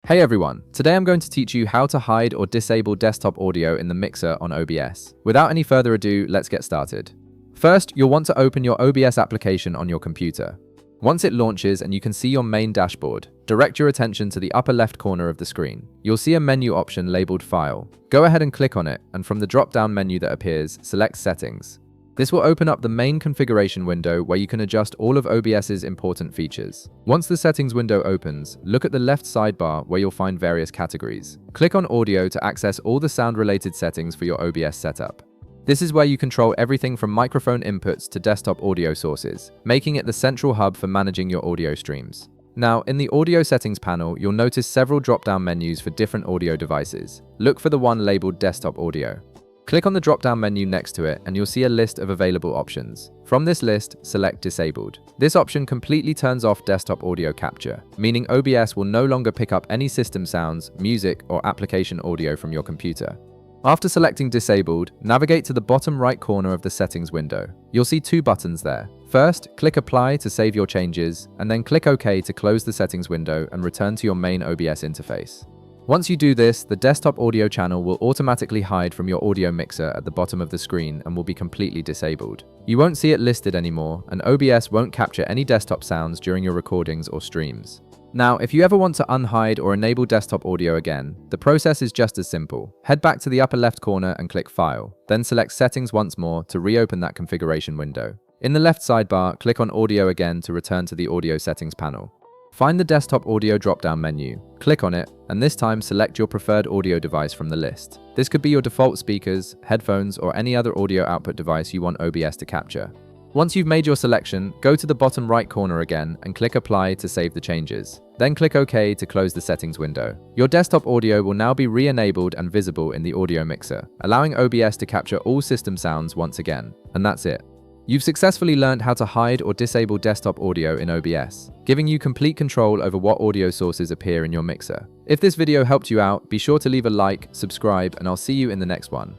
Hey everyone, today I'm going to teach you how to hide or disable desktop audio in the Mixer on OBS. Without any further ado, let's get started. First, you'll want to open your OBS application on your computer. Once it launches and you can see your main dashboard, direct your attention to the upper left corner of the screen. You'll see a menu option labeled File. Go ahead and click on it, and from the drop-down menu that appears, select Settings. This will open up the main configuration window where you can adjust all of OBS's important features. Once the settings window opens, look at the left sidebar where you'll find various categories. Click on Audio to access all the sound-related settings for your OBS setup. This is where you control everything from microphone inputs to desktop audio sources, making it the central hub for managing your audio streams. Now, in the Audio Settings panel, you'll notice several drop-down menus for different audio devices. Look for the one labeled Desktop Audio. Click on the drop-down menu next to it and you'll see a list of available options. From this list, select Disabled. This option completely turns off desktop audio capture, meaning OBS will no longer pick up any system sounds, music, or application audio from your computer. After selecting Disabled, navigate to the bottom right corner of the settings window. You'll see two buttons there. First, click Apply to save your changes, and then click OK to close the settings window and return to your main OBS interface. Once you do this, the desktop audio channel will automatically hide from your audio mixer at the bottom of the screen and will be completely disabled. You won't see it listed anymore, and OBS won't capture any desktop sounds during your recordings or streams. Now, if you ever want to unhide or enable desktop audio again, the process is just as simple. Head back to the upper left corner and click File, then select Settings once more to reopen that configuration window. In the left sidebar, click on Audio again to return to the Audio Settings panel. Find the desktop audio drop-down menu, click on it, and this time select your preferred audio device from the list. This could be your default speakers, headphones, or any other audio output device you want OBS to capture. Once you've made your selection, go to the bottom right corner again and click Apply to save the changes. Then click OK to close the settings window. Your desktop audio will now be re-enabled and visible in the audio mixer, allowing OBS to capture all system sounds once again. And that's it. You've successfully learned how to hide or disable desktop audio in OBS, giving you complete control over what audio sources appear in your mixer. If this video helped you out, be sure to leave a like, subscribe, and I'll see you in the next one.